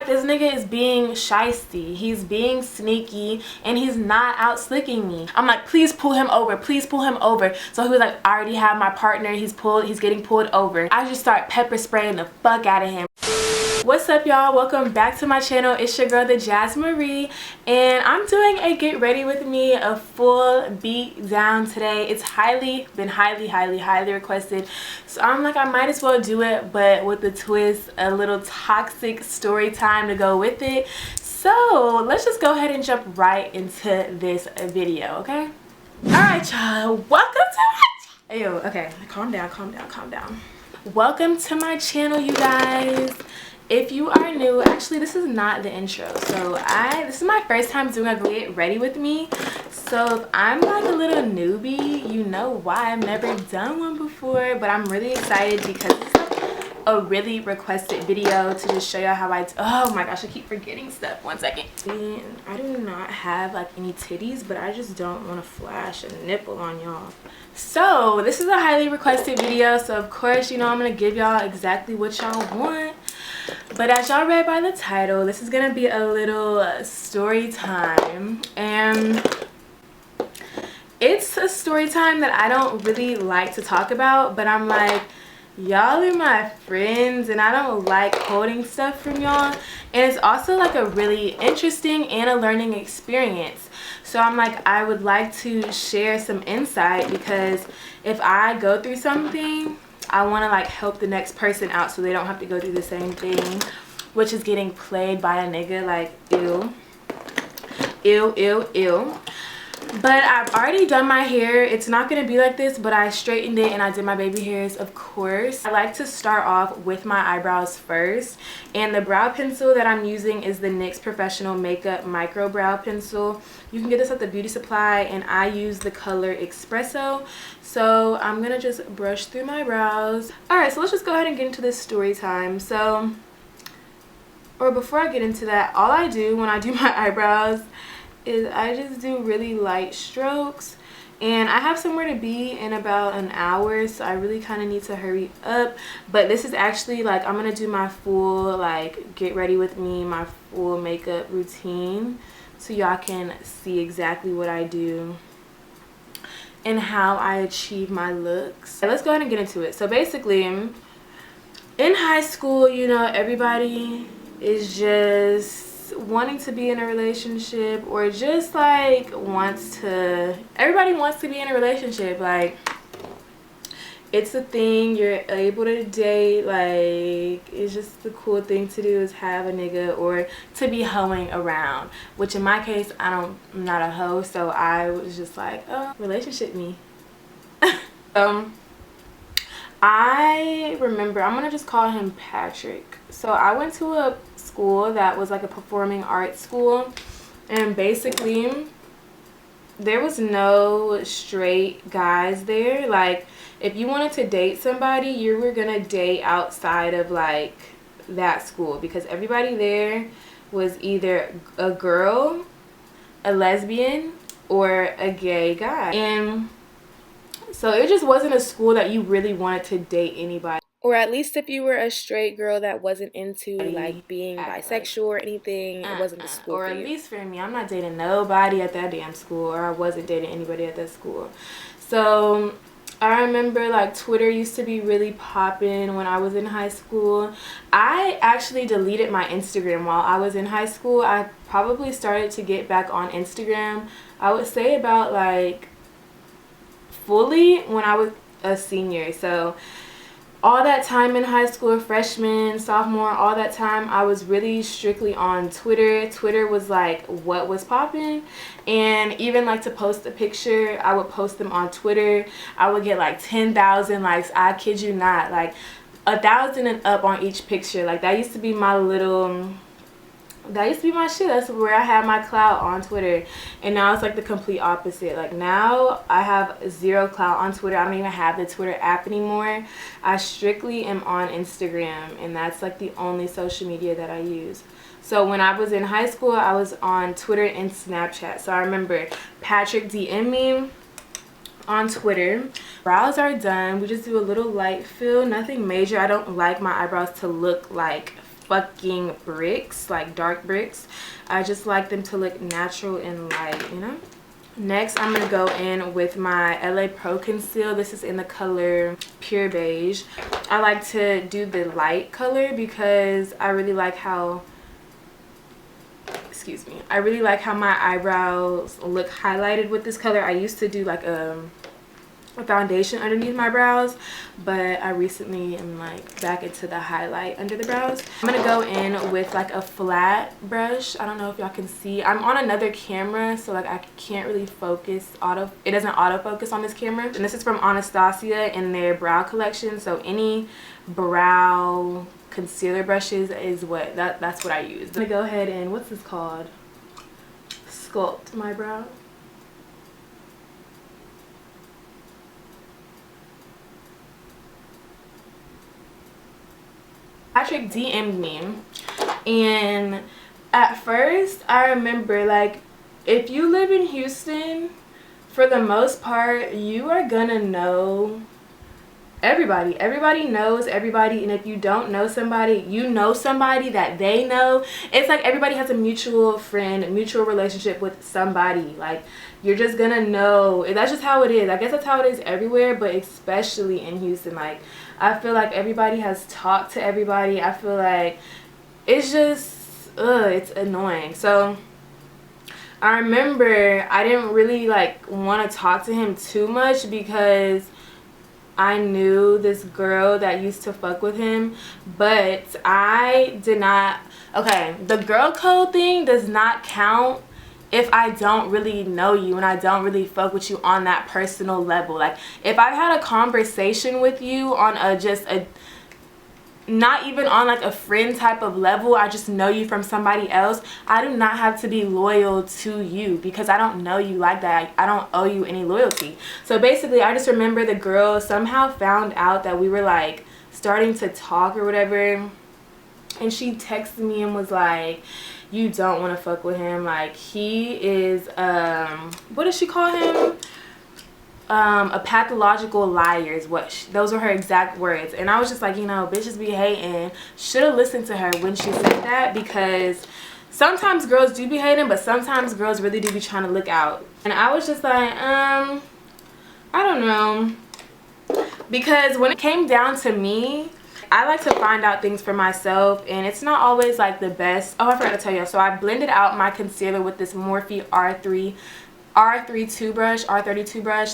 This nigga is being shysty, he's being sneaky, and he's not out slicking me. I'm like, please pull him over, please pull him over. So he was like, I already have my partner, he's getting pulled over. I just start pepper spraying the fuck out of him. What's up, y'all? Welcome back to my channel. It's your girl Thejazmarie, and I'm doing a get ready with me, a full beat down today. It's been highly requested, so I'm like, I might as well do it, but with the twist, a little toxic story time to go with it. So let's just go ahead and jump right into this video, okay? All right, y'all, welcome to my Ayo, okay, calm down. Welcome to my channel, you guys. If you are new, actually this is not the intro, so this is my first time doing a get ready with me, so if I'm like a little newbie, you know why. I've never done one before, but I'm really excited because it's like a really requested video to just show y'all how oh my gosh, I keep forgetting stuff. 1 second. And I do not have like any titties, but I just don't want to flash a nipple on y'all. So this is a highly requested video, so of course, you know, I'm gonna give y'all exactly what y'all want. But as y'all read by the title, this is gonna be a little story time, and it's a story time that I don't really like to talk about, but I'm like, y'all are my friends and I don't like holding stuff from y'all, and it's also like a really interesting and a learning experience. So I'm like, I would like to share some insight, because if I go through something, I want to like help the next person out so they don't have to go through the same thing, which is getting played by a nigga. Like, ew. But I've already done my hair. It's not going to be like this, but I straightened it and I did my baby hairs, of course. I like to start off with my eyebrows first, and the brow pencil that I'm using is the NYX Professional Makeup Micro Brow Pencil. You can get this at the beauty supply, and I use the color Espresso. So I'm going to just brush through my brows. Alright, so let's just go ahead and get into this story time. Or before I get into that, all I do when I do my eyebrows is I just do really light strokes, and I have somewhere to be in about an hour, so I really kind of need to hurry up. But this is actually like, I'm gonna do my full like get ready with me, my full makeup routine, so y'all can see exactly what I do and how I achieve my looks. Let's go ahead and get into it. So basically, in high school, you know, everybody is just wanting to be in a relationship, or just like everybody wants to be in a relationship. Like, it's a thing, you're able to date, like it's just the cool thing to do is have a nigga, or to be hoeing around, which in my case, I'm not a hoe, so I was just like, oh, relationship me. I remember, I'm gonna just call him Patrick. So I went to a school that was like a performing arts school, and basically there was no straight guys there. Like, if you wanted to date somebody, you were gonna date outside of like that school, because everybody there was either a girl, a lesbian, or a gay guy. And so it just wasn't a school that you really wanted to date anybody. Or at least if you were a straight girl that wasn't into like being bisexual or anything, it wasn't the school for you. Or at least for me, I'm not dating nobody at that damn school, or I wasn't dating anybody at that school. So I remember like Twitter used to be really popping when I was in high school. I actually deleted my Instagram while I was in high school. I probably started to get back on Instagram, I would say about like fully when I was a senior. So all that time in high school, freshman, sophomore, all that time, I was really strictly on Twitter. Twitter was like what was popping, and even like to post a picture, I would post them on Twitter. I would get like 10,000 likes. I kid you not, like 1,000 and up on each picture. Like, that used to be my shit. That's where I had my clout, on Twitter. And now it's like the complete opposite. Like, now I have zero clout on Twitter. I don't even have the Twitter app anymore. I strictly am on Instagram, and that's like the only social media that I use. So when I was in high school, I was on Twitter and Snapchat. So I remember Patrick DM'd me on Twitter. Brows are done. We just do a little light fill, nothing major. I don't like my eyebrows to look like fucking bricks, like dark bricks. I just like them to look natural and light, you know. Next, I'm gonna go in with my LA Pro Conceal. This is in the color Pure Beige. I like to do the light color because I really like how, excuse me, I really like how my eyebrows look highlighted with this color. I used to do like a foundation underneath my brows, but I recently am like back into the highlight under the brows. I'm gonna go in with like a flat brush. I don't know if y'all can see. I'm on another camera, so like I can't really focus it doesn't autofocus on this camera. And this is from Anastasia in their brow collection, so any brow concealer brushes is what that's what I use. I'm gonna go ahead and, what's this called, sculpt my brow. Patrick DM'd me, and at first I remember, like, if you live in Houston, for the most part you are gonna know everybody. Everybody knows everybody, and if you don't know somebody, you know somebody that they know. It's like everybody has a mutual friend, a mutual relationship with somebody. Like, you're just gonna know. That's just how it is. I guess that's how it is everywhere, but especially in Houston. Like, I feel like everybody has talked to everybody. I feel like it's just it's annoying. So I remember I didn't really like want to talk to him too much because I knew this girl that used to fuck with him, but I did not. Okay, the girl code thing does not count if I don't really know you and I don't really fuck with you on that personal level. Like, if I've had a conversation with you on not even on like a friend type of level, I just know you from somebody else, I do not have to be loyal to you because I don't know you like that. I don't owe you any loyalty. So basically, I just remember the girl somehow found out that we were like starting to talk or whatever, and she texted me and was like, you don't want to fuck with him. Like, he is what does she call him? A pathological liar is what those were her exact words. And I was just like, you know, bitches be hating. Should have listened to her when she said that, because sometimes girls do be hating, but sometimes girls really do be trying to look out. And I was just like, I don't know, because when it came down to me, I like to find out things for myself, and it's not always like the best. Oh, I forgot to tell you. So I blended out my concealer with this Morphe R32 brush.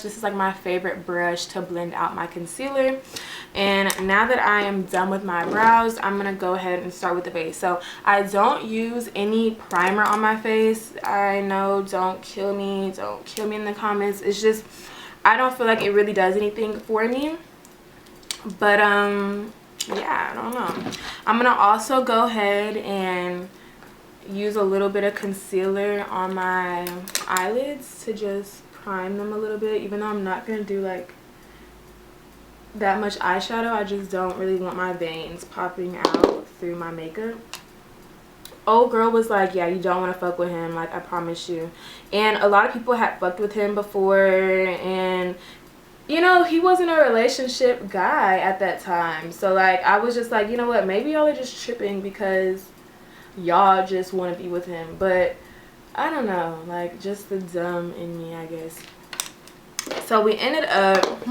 This is like my favorite brush to blend out my concealer. And now that I am done with my brows, I'm gonna go ahead and start with the base. So I don't use any primer on my face. I know, don't kill me in the comments. It's just, I don't feel like it really does anything for me. But yeah, I don't know. I'm gonna also go ahead and use a little bit of concealer on my eyelids to just prime them a little bit, even though I'm not gonna do like that much eyeshadow. I just don't really want my veins popping out through my makeup. Old girl was like, yeah, you don't want to fuck with him, like, I promise you. And a lot of people had fucked with him before, and you know, he wasn't a relationship guy at that time. So like, I was just like, you know what, maybe y'all are just tripping because y'all just want to be with him. But I don't know, like, just the dumb in me, I guess. So we ended up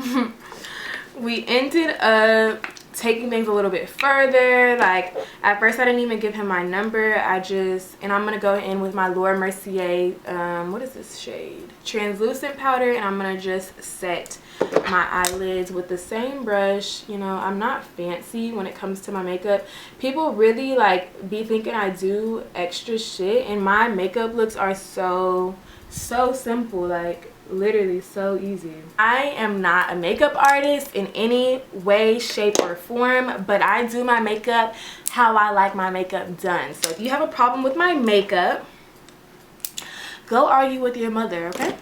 taking things a little bit further. Like, at first I didn't even give him my number. And I'm gonna go in with my Laura Mercier, what is this shade, translucent powder, and I'm gonna just set my eyelids with the same brush. You know, I'm not fancy when it comes to my makeup. People really like be thinking I do extra shit, and my makeup looks are so simple, like literally so easy. I am not a makeup artist in any way, shape, or form, but I do my makeup how I like my makeup done. So if you have a problem with my makeup, go argue with your mother, okay?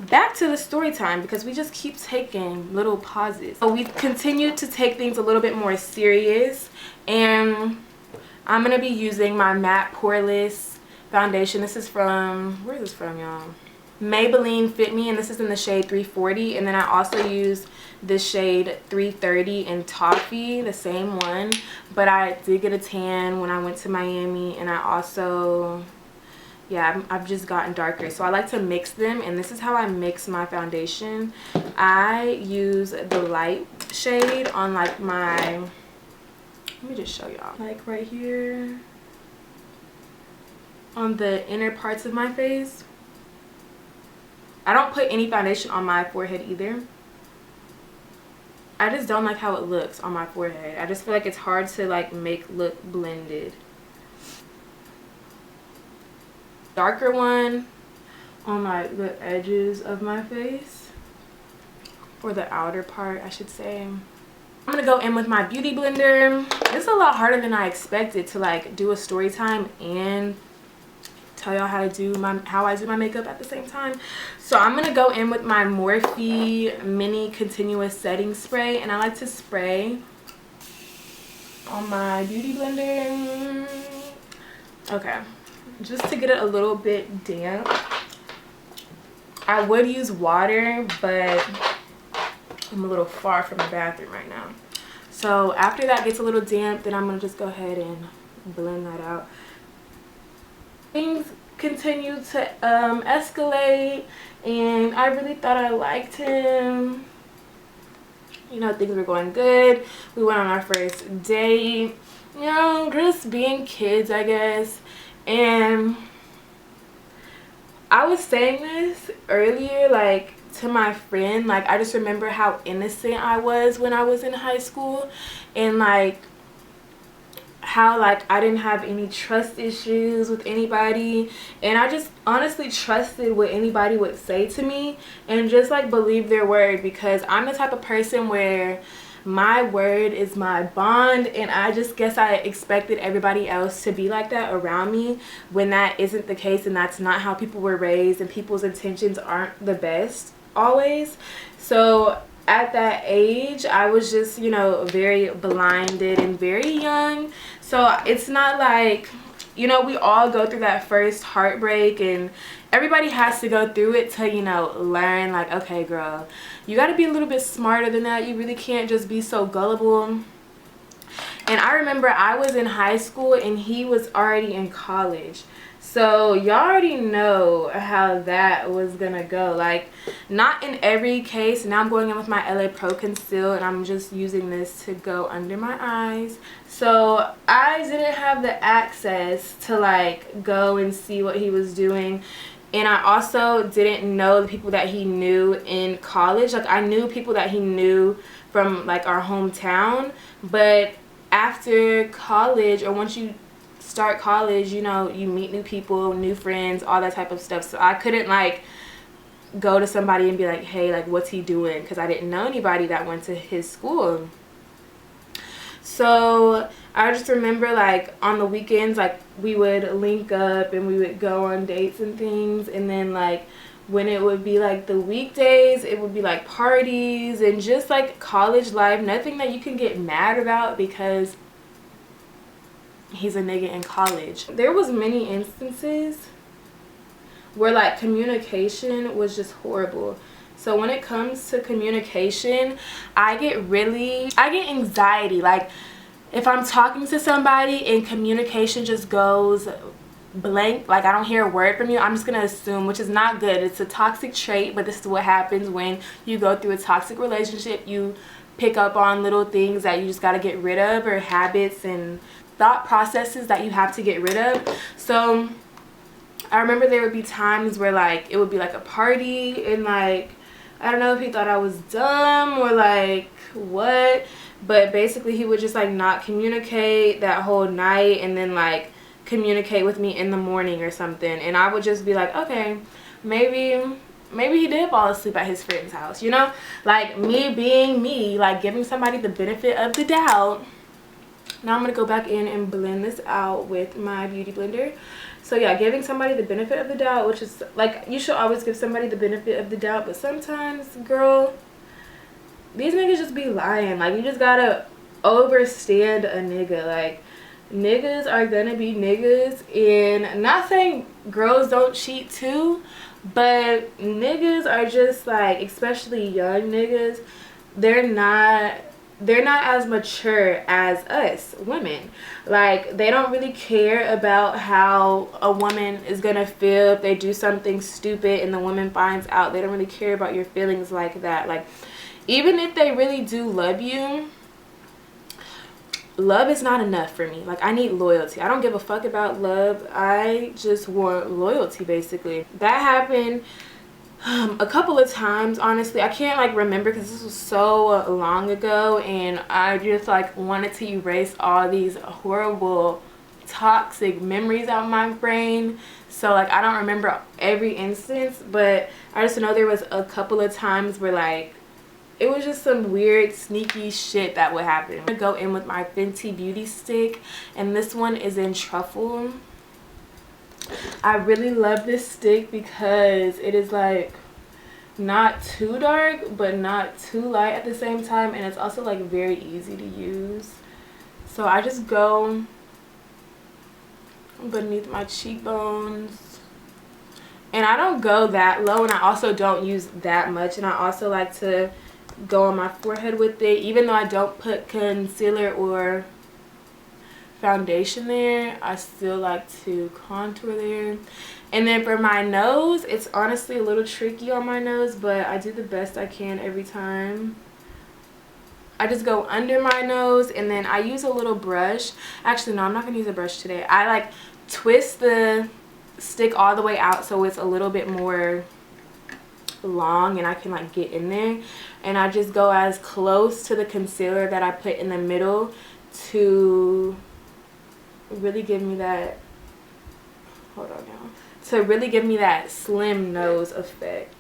Back to the story time, because we just keep taking little pauses. So we've continued to take things a little bit more serious, and I'm gonna be using my matte poreless foundation. This is from, where is this from, y'all? Maybelline Fit Me, and this is in the shade 340. And then I also use the shade 330 in Toffee, the same one. But I did get a tan when I went to Miami, and I also, yeah, I've just gotten darker. So I like to mix them, and this is how I mix my foundation. I use the light shade on like my, let me just show y'all, like right here on the inner parts of my face. I don't put any foundation on my forehead either. I just don't like how it looks on my forehead. I just feel like it's hard to like make look blended. Darker one on like the edges of my face, or the outer part I should say. I'm gonna go in with my beauty blender. It's a lot harder than I expected to like do a story time and tell y'all how I do my makeup at the same time. So I'm gonna go in with my Morphe mini continuous setting spray, and I like to spray on my beauty blender. Okay, just to get it a little bit damp. I would use water, but I'm a little far from the bathroom right now. So after that gets a little damp, then I'm gonna just go ahead and blend that out. Things continue to escalate, and I really thought I liked him. You know, things were going good. We went on our first date, you know, just being kids, I guess. And I was saying this earlier, like to my friend, like I just remember how innocent I was when I was in high school, and like how like I didn't have any trust issues with anybody, and I just honestly trusted what anybody would say to me and just like believe their word, because I'm the type of person where my word is my bond, and I just guess I expected everybody else to be like that around me when that isn't the case, and that's not how people were raised, and people's intentions aren't the best always. So at that age I was just, you know, very blinded and very young. So it's not like, you know, we all go through that first heartbreak, and everybody has to go through it to, you know, learn like, okay girl, you got to be a little bit smarter than that. You really can't just be so gullible. And I remember I was in high school and he was already in college. So y'all already know how that was gonna go. Like, not in every case. Now I'm going in with my LA Pro Conceal, and I'm just using this to go under my eyes. So I didn't have the access to like go and see what he was doing. And I also didn't know the people that he knew in college. Like, I knew people that he knew from like our hometown, but after college, or once you start college, you know, you meet new people, new friends, all that type of stuff. So I couldn't like go to somebody and be like, hey, like what's he doing, because I didn't know anybody that went to his school. So I just remember like on the weekends, like we would link up and we would go on dates and things, and then like when it would be like the weekdays, it would be like parties and just like college life. Nothing that you can get mad about because he's a nigga in college. There was many instances where like communication was just horrible. So when it comes to communication, I get anxiety. Like if I'm talking to somebody and communication just goes blank, like I don't hear a word from you, I'm just gonna assume, which is not good. It's a toxic trait, but this is what happens when you go through a toxic relationship. You pick up on little things that you just got to get rid of, or habits and thought processes that you have to get rid of. So I remember there would be times where like it would be like a party, and like I don't know if he thought I was dumb or like what, but basically he would just like not communicate that whole night, and then like communicate with me in the morning or something, and I would just be like, okay, maybe he did fall asleep at his friend's house, you know, like me being me, like giving somebody the benefit of the doubt. Now I'm going to go back in and blend this out with my beauty blender. So yeah, giving somebody the benefit of the doubt, which is like, you should always give somebody the benefit of the doubt, but sometimes, girl, these niggas just be lying. Like, you just gotta overstand a nigga. Like, niggas are gonna be niggas, and not saying girls don't cheat too, But niggas are just like, especially young niggas, they're not as mature as us women. Like, they don't really care about how a woman is gonna feel if they do something stupid and the woman finds out. They don't really care about your feelings like that. Like, even if they really do love you, love is not enough for me. Like, I need loyalty. I don't give a fuck about love. I just want loyalty, basically. That happened a couple of times. Honestly, I can't like remember because this was so long ago, and I just like wanted to erase all these horrible toxic memories out of my brain. So like, I don't remember every instance, but I just know there was a couple of times where like it was just some weird sneaky shit that would happen. I'm gonna go in with my Fenty Beauty stick, and this one is in truffle. I really love this stick because it is like not too dark but not too light at the same time, and it's also like very easy to use. So I just go beneath my cheekbones, and I don't go that low, and I also don't use that much, and I also like to go on my forehead with it. Even though I don't put concealer or foundation there, I still like to contour there. And then for my nose, it's honestly a little tricky on my nose, but I do the best I can every time. I just go under my nose, and then I use a little brush. Actually, no, I'm not gonna use a brush today. I like twist the stick all the way out so it's a little bit more long and I can like get in there, and I just go as close to the concealer that I put in the middle to really give me that, hold on now, to really give me that slim nose effect.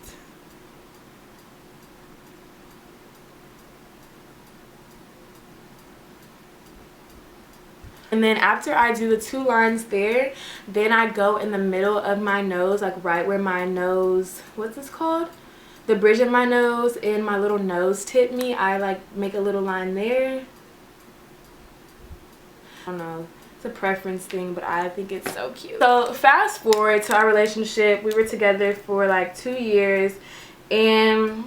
And then after I do the two lines there, then I go in the middle of my nose, like right where my nose, what's this called? The bridge of my nose and my little nose tip me. I like make a little line there. I don't know. It's a preference thing, but I think it's so cute. So fast forward to our relationship. We were together for like 2 years, and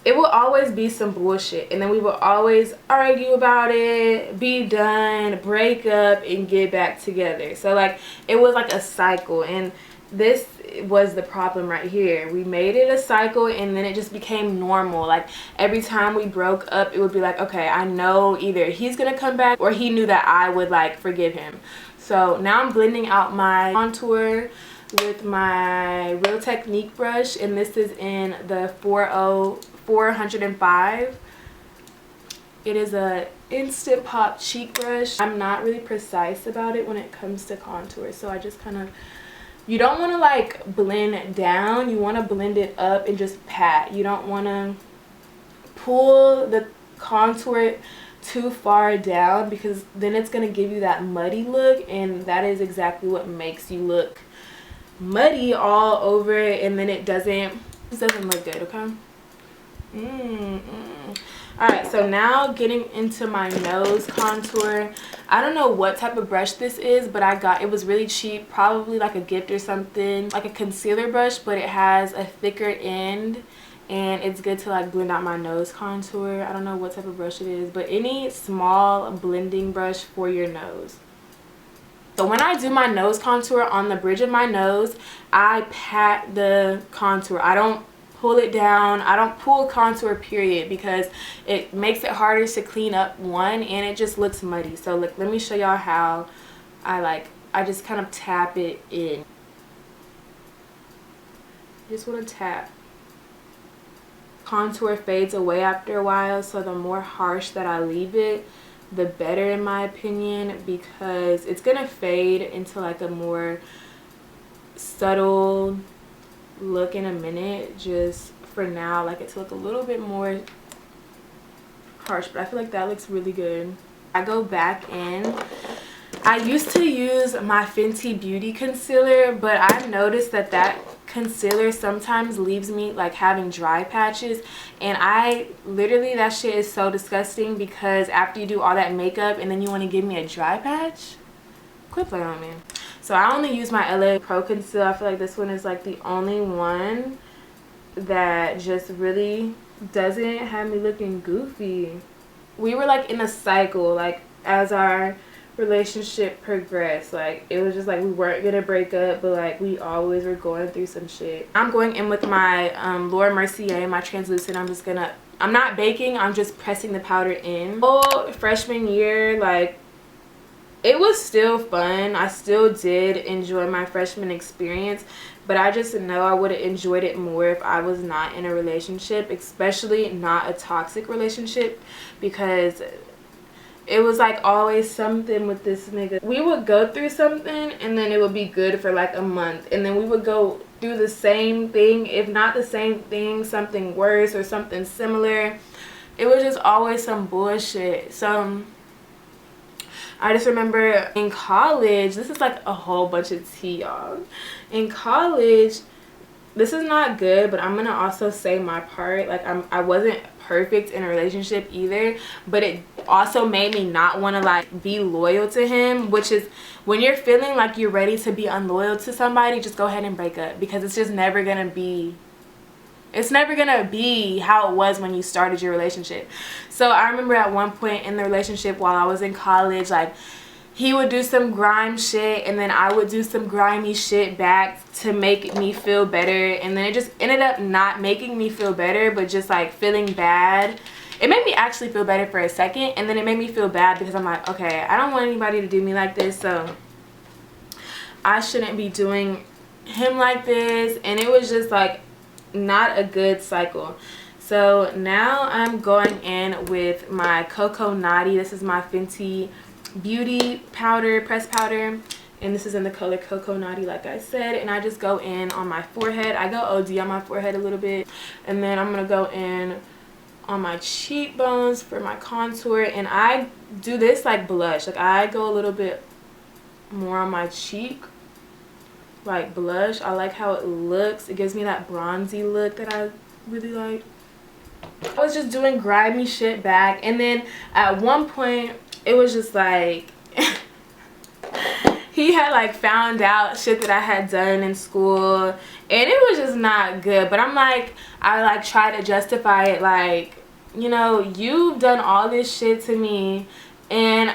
it will always be some bullshit, and then we will always argue about it, be done, break up, and get back together. So like, it was like a cycle, and this was the problem right here. We made it a cycle, and then it just became normal. Like, every time we broke up, it would be like, okay, I know either he's gonna come back or he knew that I would like forgive him. So now I'm blending out my contour with my Real Technique brush, and this is in the 405. It is a instant pop cheek brush. I'm not really precise about it when it comes to contour, so I just kind of, you don't want to like blend it down, you want to blend it up and just pat. You don't want to pull the contour too far down, because then it's going to give you that muddy look, and that is exactly what makes you look muddy all over it, and then it doesn't look good. Okay. Alright, so now getting into my nose contour. I don't know what type of brush this is, but it was really cheap, probably like a gift or something, like a concealer brush, but it has a thicker end, and it's good to like blend out my nose contour. I don't know what type of brush it is, but any small blending brush for your nose. So when I do my nose contour on the bridge of my nose, I pat the contour. I don't pull it down. I don't pull contour, period, because it makes it harder to clean up, one, and it just looks muddy. So look, let me show y'all how I just kind of tap it in. Just want to tap. Contour fades away after a while, so the more harsh that I leave it, the better, in my opinion, because it's gonna fade into like a more subtle look in a minute. Just for now, I like it to look a little bit more harsh, but I feel like that looks really good. I go back in. I used to use my Fenty Beauty concealer, but I've noticed that concealer sometimes leaves me like having dry patches, and that shit is so disgusting, because after you do all that makeup and then you want to give me a dry patch, quit playing on me. So I only use my LA Pro Conceal. I feel like this one is like the only one that just really doesn't have me looking goofy. We were like in a cycle, like as our relationship progressed, like it was just like we weren't gonna break up, but like we always were going through some shit. I'm going in with my Laura Mercier, my translucent. I'm not baking, I'm just pressing the powder in. Whole freshman year, like it was still fun. I still did enjoy my freshman experience, but I just know I would have enjoyed it more if I was not in a relationship, especially not a toxic relationship, because it was like always something with this nigga. We would go through something and then it would be good for like a month, and then we would go do the same thing, if not the same thing, something worse or something similar. It was just always some bullshit. So I just remember in college, this is like a whole bunch of tea, y'all. In college, this is not good, but I'm gonna also say my part. Like I wasn't perfect in a relationship either, but it also made me not want to like be loyal to him, which is when you're feeling like you're ready to be unloyal to somebody, just go ahead and break up, because it's just never gonna be how it was when you started your relationship. So I remember at one point in the relationship while I was in college, like he would do some grime shit and then I would do some grimy shit back to make me feel better, and then it just ended up not making me feel better, but just like feeling bad. It made me actually feel better for a second, and then it made me feel bad because I'm like, okay, I don't want anybody to do me like this, so I shouldn't be doing him like this. And it was just like not a good cycle. So now I'm going in with my Coco Naughty. This is my Fenty Beauty powder, press powder, and this is in the color Coco Naughty, like I said. And I just go in on my forehead. I go OD on my forehead a little bit, and then I'm gonna go in on my cheekbones for my contour. And I do this like blush, like I go a little bit more on my cheek like blush. I like how it looks. It gives me that bronzy look that I really like. I was just doing grimy shit back, and then at one point it was just like he had like found out shit that I had done in school, and it was just not good. But I'm like, I like try to justify it, like, you know, you've done all this shit to me, and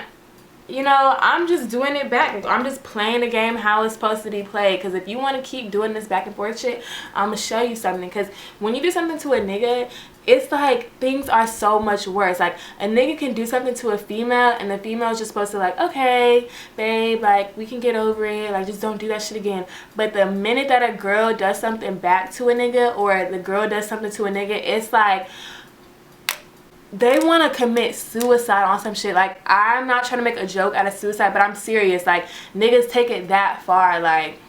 you know, I'm just doing it back. I'm just playing the game how it's supposed to be played. Because if you want to keep doing this back and forth shit, I'm going to show you something. Because when you do something to a nigga, it's like things are so much worse. Like a nigga can do something to a female, and the female is just supposed to like, okay, babe, like we can get over it. Like just don't do that shit again. But the minute that a girl does something back to a nigga, or the girl does something to a nigga, it's like they want to commit suicide on some shit. Like, I'm not trying to make a joke out of suicide, but I'm serious. Like, niggas take it that far. Like,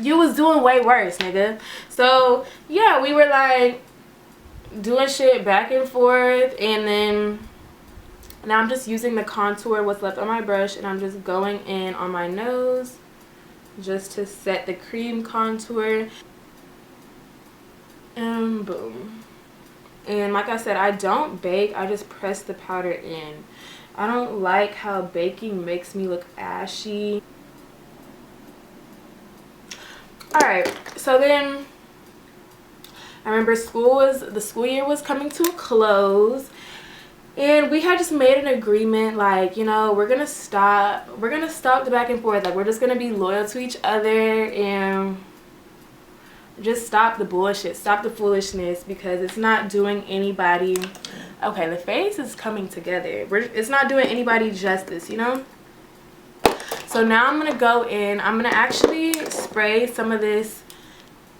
you was doing way worse, nigga. So yeah, we were like doing shit back and forth, and then now I'm just using the contour, what's left on my brush, and I'm just going in on my nose just to set the cream contour, and boom. And like I said, I don't bake, I just press the powder in. I don't like how baking makes me look ashy. Alright, so then I remember the school year was coming to a close, and we had just made an agreement, like, you know, we're gonna stop the back and forth. Like, we're just gonna be loyal to each other and just stop the bullshit, stop the foolishness, because it's not doing anybody, okay, the face is coming together, it's not doing anybody justice, you know. So now I'm gonna go in, I'm gonna actually spray some of this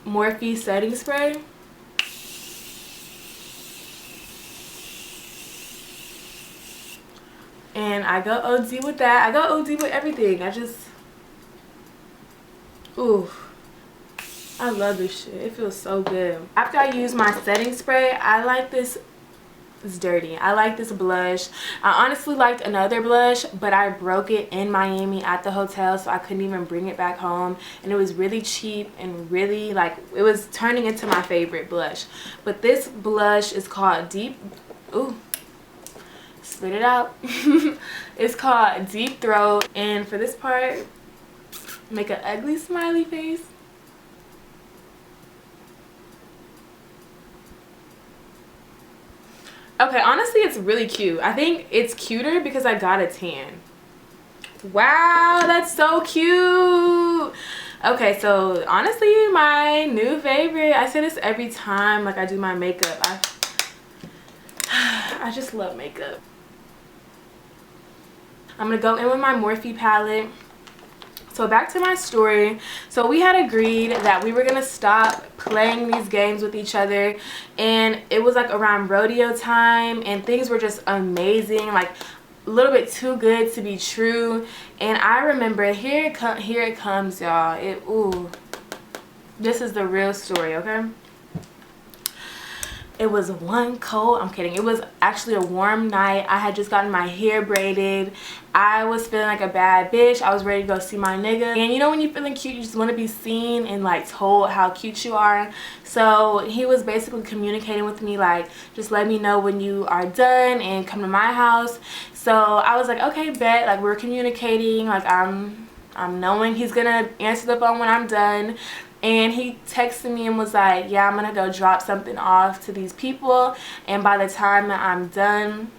Morphe setting spray. And I go OD with that. I go OD with everything. I just, ooh, I love this shit. It feels so good. After I use my setting spray, I like this. It's dirty. I like this blush. I honestly liked another blush, but I broke it in Miami at the hotel, so I couldn't even bring it back home. And it was really cheap and really, like, it was turning into my favorite blush. But this blush is called spit it out. It's called Deep Throat, and for this part, Make an ugly smiley face. Okay, honestly, it's really cute. I think it's cuter because I got a tan. Wow, that's so cute. Okay, so honestly, my new favorite. I say this every time like I do my makeup. I just love makeup. I'm gonna go in with my Morphe palette. So back to my story. So we had agreed that we were gonna stop playing these games with each other, and it was like around rodeo time, and things were just amazing, like a little bit too good to be true. And I remember, here it comes, y'all. Ooh, this is the real story, okay? It was one cold, I'm kidding, it was actually a warm night. I had just gotten my hair braided. I was feeling like a bad bitch. I was ready to go see my nigga. And you know when you're feeling cute, you just want to be seen and like told how cute you are. So he was basically communicating with me like, just let me know when you are done and come to my house. So I was like, okay, bet. Like, we're communicating, like I'm knowing he's gonna answer the phone when I'm done. And he texted me and was like, yeah, I'm gonna go drop something off to these people, and by the time that I'm done,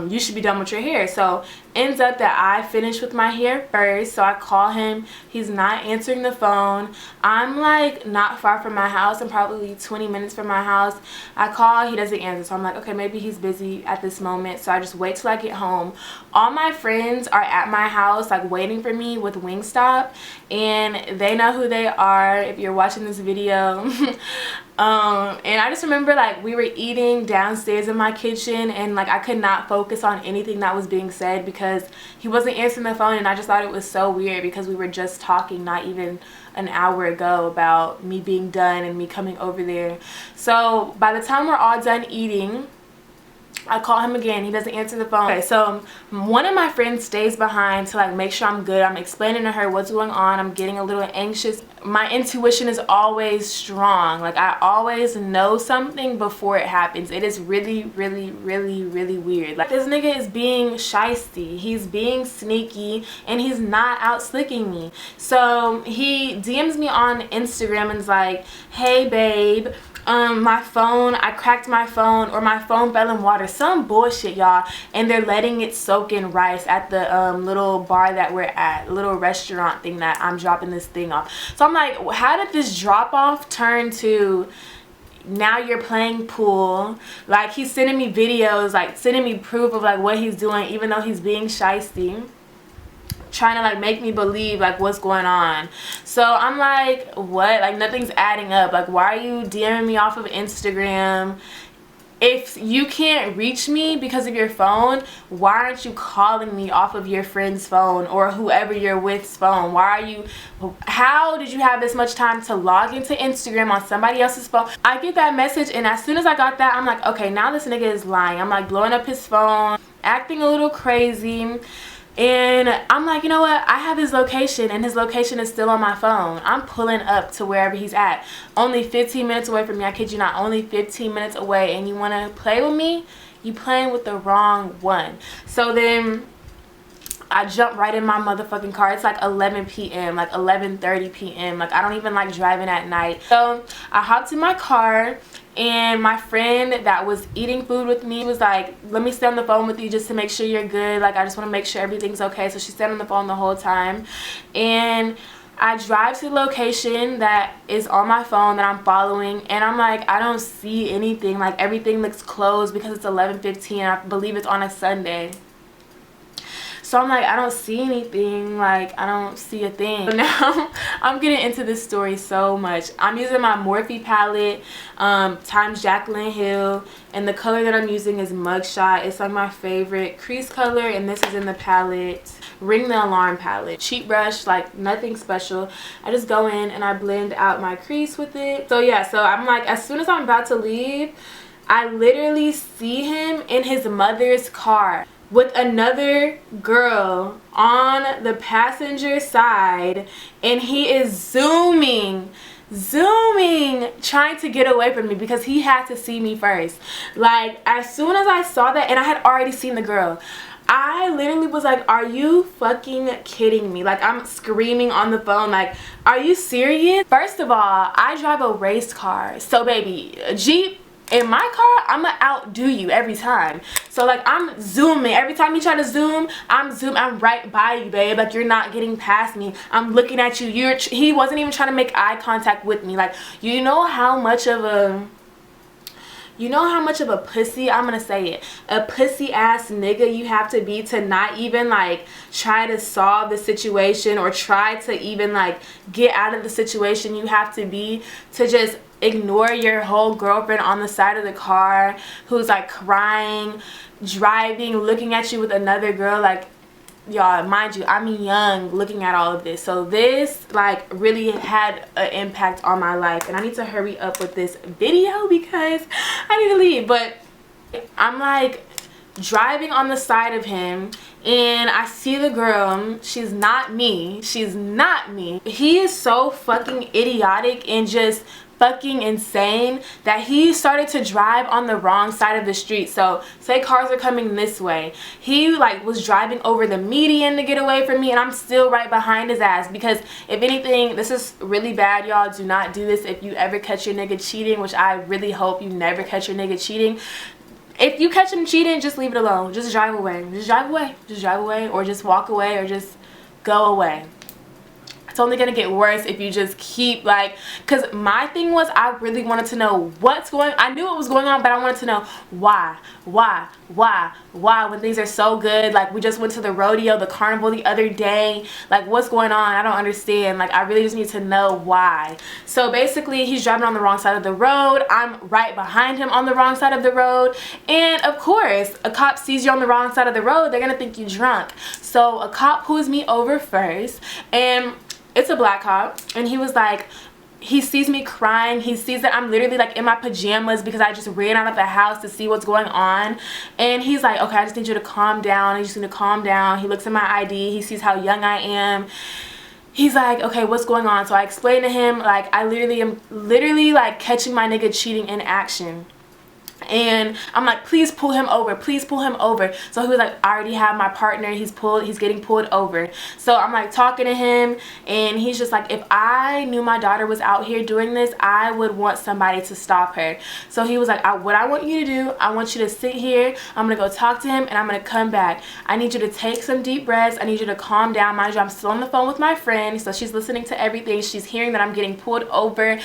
you should be done with your hair. So ends up that I finished with my hair first. So I call him, he's not answering the phone. I'm like not far from my house. I'm probably 20 minutes from my house. I call, he doesn't answer. So I'm like, okay, maybe he's busy at this moment. So I just wait till I get home. All my friends are at my house like waiting for me with Wingstop, and they know who they are if you're watching this video. And I just remember like we were eating downstairs in my kitchen, and like I could not focus on anything that was being said because he wasn't answering the phone, and I just thought it was so weird because we were just talking not even an hour ago about me being done and me coming over there. So by the time we're all done eating, I call him again. He doesn't answer the phone. Okay, so one of my friends stays behind to like make sure I'm good. I'm explaining to her what's going on. I'm getting a little anxious. My intuition is always strong. Like I always know something before it happens. It is really, really, really, really weird. Like this nigga is being shisty. He's being sneaky, and he's not out slicking me. So he DMs me on Instagram and is like, hey babe, my phone, I cracked my phone, or my phone fell in water, some bullshit, y'all, and they're letting it soak in rice at the little bar that we're at, little restaurant thing that I'm dropping this thing off. So I'm like, how did this drop off turn to now you're playing pool? Like he's sending me videos, like sending me proof of like what he's doing, even though he's being shysty, trying to like make me believe like what's going on. So I'm like, what? Like nothing's adding up. Like why are you DMing me off of Instagram? If you can't reach me because of your phone, why aren't you calling me off of your friend's phone or whoever you're with's phone? Why are you, how did you have this much time to log into Instagram on somebody else's phone? I get that message, and as soon as I got that, I'm like, okay, now this nigga is lying. I'm like blowing up his phone, acting a little crazy. And I'm like, you know what? I have his location, and his location is still on my phone. I'm pulling up to wherever he's at. Only 15 minutes away from me. I kid you not, only 15 minutes away. And you want to play with me? You playing with the wrong one. So then I jump right in my motherfucking car. It's like 11 p.m., like 11:30 p.m. Like I don't even like driving at night. So I hopped in my car, and my friend that was eating food with me was like, let me stay on the phone with you just to make sure you're good. Like I just want to make sure everything's okay. So she stayed on the phone the whole time, and I drive to the location that is on my phone that I'm following, and I'm like, I don't see anything. Like everything looks closed because it's 11:15. I believe it's on a Sunday. So I'm like, I don't see anything, like I don't see a thing. So now I'm getting into this story so much. I'm using my Morphe palette, times Jaclyn Hill, and the color that I'm using is Mugshot. It's like my favorite crease color, and this is in the palette Ring the Alarm palette. Cheap brush, like nothing special. I just go in and I blend out my crease with it. So yeah, so I'm like, as soon as I'm about to leave, I literally see him in his mother's car with another girl on the passenger side, and he is zooming, trying to get away from me because he had to see me first. Like as soon as I saw that, and I had already seen the girl, I literally was like, are you fucking kidding me? Like, I'm screaming on the phone, like, are you serious? First of all, I drive a race car. So baby, a Jeep, in my car, I'ma outdo you every time. So like, I'm zooming. Every time you try to zoom, I'm right by you, babe. Like, you're not getting past me. I'm looking at you. He wasn't even trying to make eye contact with me. Like, you know how much of a pussy, I'm gonna say it, a pussy ass nigga you have to be to not even like try to solve the situation or try to even like get out of the situation you have to be to just ignore your whole girlfriend on the side of the car who's like crying, driving, looking at you with another girl. Like, y'all, mind you, I'm young looking at all of this, so this like really had an impact on my life, and I need to hurry up with this video because I need to leave. But I'm like driving on the side of him, and I see the girl. She's not me. He is so fucking idiotic and just fucking insane that he started to drive on the wrong side of the street. So say cars are coming this way, he like was driving over the median to get away from me, and I'm still right behind his ass. Because if anything, this is really bad, y'all. Do not do this if you ever catch your nigga cheating, which I really hope you never catch your nigga cheating. If you catch him cheating, just leave it alone. Just drive away. Or just walk away, or just go away. It's only gonna get worse if you just keep like, because my thing was, I really wanted to know what's going on. I knew what was going on, but I wanted to know why when things are so good. Like, we just went to the rodeo, the carnival the other day. Like, what's going on? I don't understand. Like, I really just need to know why. So basically, he's driving on the wrong side of the road. I'm right behind him on the wrong side of the road, and of course a cop sees you on the wrong side of the road, they're gonna think you drunk. So a cop pulls me over first, and it's a black cop, and he was like, he sees me crying, he sees that I'm literally like in my pajamas because I just ran out of the house to see what's going on, and he's like, okay, I just need you to calm down. I just need to calm down. He looks at my ID, he sees how young I am. He's like, okay, what's going on? So I explained to him, like, I literally am like catching my nigga cheating in action. And I'm like, please pull him over, please pull him over. So he was like, I already have my partner, he's getting pulled over. So I'm like talking to him, and he's just like, if I knew my daughter was out here doing this, I would want somebody to stop her. So he was like, what I want you to do, I want you to sit here, I'm gonna go talk to him, and I'm gonna come back. I need you to take some deep breaths, I need you to calm down. Mind you, I'm still on the phone with my friend, so she's listening to everything. She's hearing that I'm getting pulled over.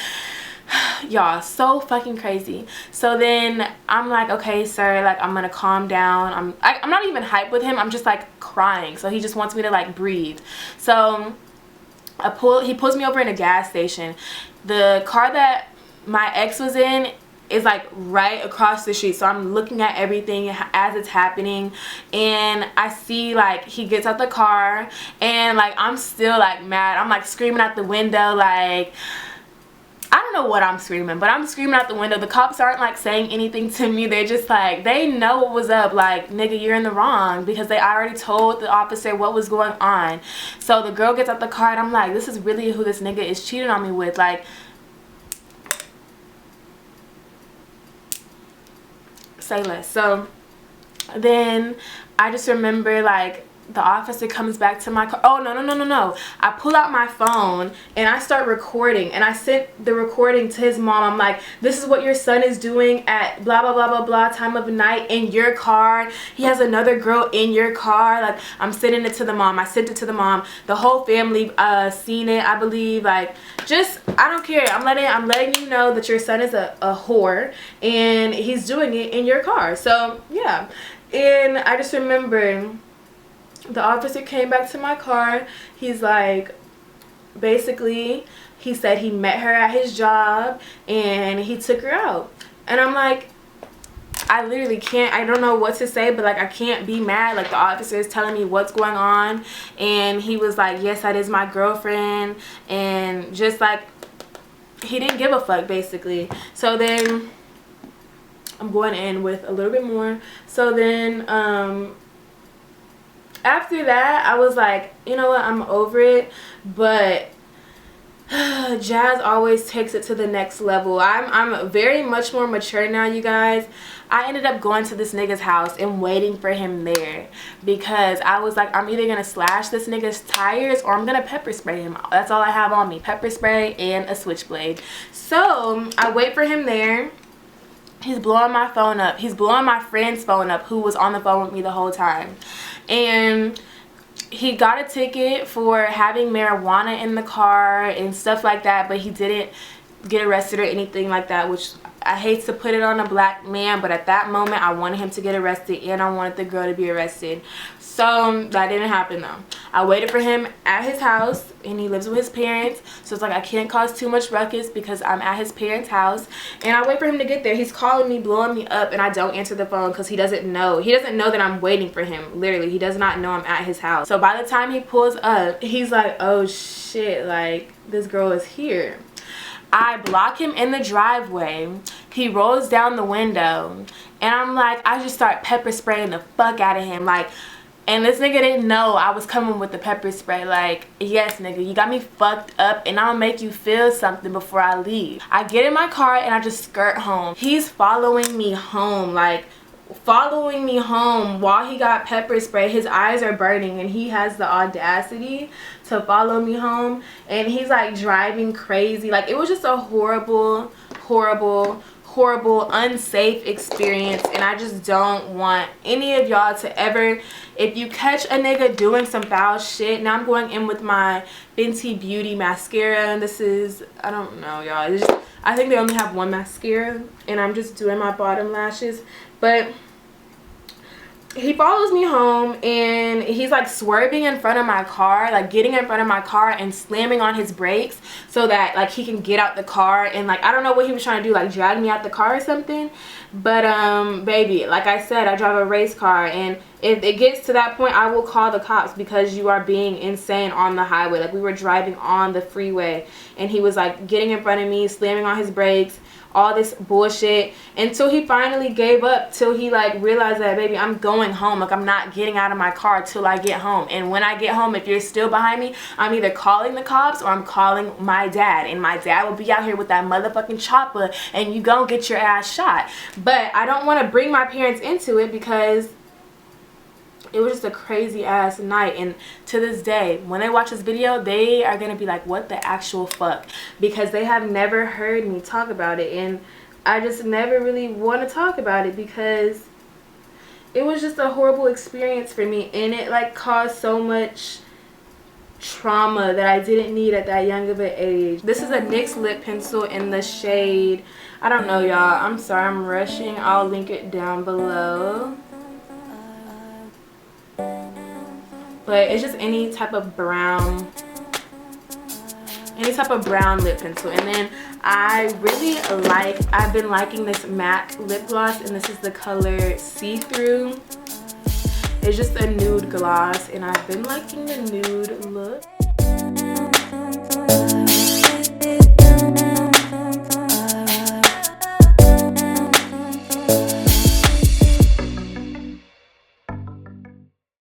Y'all, so fucking crazy. So then I'm like, okay sir, like, I'm gonna calm down. I'm not even hyped with him, I'm just like crying. So he just wants me to like breathe. So he pulls me over in a gas station. The car that my ex was in is like right across the street, so I'm looking at everything as it's happening, and I see like he gets out the car, and like I'm still like mad. I'm like screaming out the window, like, I don't know what I'm screaming, but I'm screaming out the window. The cops aren't like saying anything to me. They're just like, they know what was up. Like, nigga, you're in the wrong, because they already told the officer what was going on. So the girl gets out the car, and I'm like, this is really who this nigga is cheating on me with. Like, say less. So then I just remember like the officer comes back to my car. Oh, no. I pull out my phone and I start recording, and I sent the recording to his mom. I'm like, this is what your son is doing at blah blah blah blah blah time of night in your car. He has another girl in your car. Like, I'm sending it to the mom. I sent it to the mom. The whole family seen it, I believe. Like, just, I don't care. I'm letting you know that your son is a whore, and he's doing it in your car. So yeah. And I just remember the officer came back to my car. He's like, basically, he said he met her at his job and he took her out. And I'm like, I literally can't, I don't know what to say, but like, I can't be mad. Like, the officer is telling me what's going on, and he was like, yes, that is my girlfriend, and just like, he didn't give a fuck basically. So then I'm going in with a little bit more. So then after that, I was like, you know what, I'm over it. But Jazz always takes it to the next level. I'm very much more mature now, you guys. I ended up going to this nigga's house and waiting for him there because I was like, I'm either gonna slash this nigga's tires or I'm gonna pepper spray him. That's all I have on me, pepper spray and a switchblade. So I wait for him there. He's blowing my phone up. He's blowing my friend's phone up who was on the phone with me the whole time. And he got a ticket for having marijuana in the car and stuff like that, but he didn't get arrested or anything like that, which I hate to put it on a black man, but at that moment I wanted him to get arrested and I wanted the girl to be arrested. So that didn't happen though. I waited for him at his house and he lives with his parents, so it's like I can't cause too much ruckus because I'm at his parents' house, and I wait for him to get there. He's calling me, blowing me up, and I don't answer the phone because he doesn't know that I'm waiting for him. Literally, he does not know I'm at his house. So by the time he pulls up, he's like, oh shit, like this girl is here. I block him in the driveway. He rolls down the window and I'm like, I just start pepper spraying the fuck out of him, like. And this nigga didn't know I was coming with the pepper spray. Like, yes, nigga, you got me fucked up and I'll make you feel something before I leave. I get in my car and I just skirt home. He's following me home, like following me home while he got pepper spray. His eyes are burning and he has the audacity to follow me home. And he's like driving crazy. Like, it was just a horrible, unsafe experience, and I just don't want any of y'all to ever, if you catch a nigga doing some foul shit. Now I'm going in with my Fenty Beauty mascara, and this is, I don't know y'all, I think they only have one mascara and I'm just doing my bottom lashes. But he follows me home and he's like swerving in front of my car, like getting in front of my car and slamming on his brakes so that like he can get out the car, and like I don't know what he was trying to do, like drag me out the car or something. But baby, like I said, I drive a race car, and if it gets to that point I will call the cops because you are being insane on the highway. Like, we were driving on the freeway and he was like getting in front of me, slamming on his brakes, all this bullshit, until he finally gave up, till he like realized that, baby, I'm going home. Like, I'm not getting out of my car till I get home. And when I get home, if you're still behind me, I'm either calling the cops or I'm calling my dad, and my dad will be out here with that motherfucking chopper and you gonna get your ass shot. But I don't want to bring my parents into it because it was just a crazy ass night, and to this day when they watch this video they are gonna be like, what the actual fuck, because they have never heard me talk about it, and I just never really want to talk about it because it was just a horrible experience for me, and it like caused so much trauma that I didn't need at that young of an age. This is a NYX lip pencil in the shade, I don't know y'all, I'm sorry, I'm rushing. I'll link it down below. But it's just any type of brown lip pencil. And then I've been liking this MAC lip gloss, and this is the color See-Through. It's just a nude gloss, and I've been liking the nude look.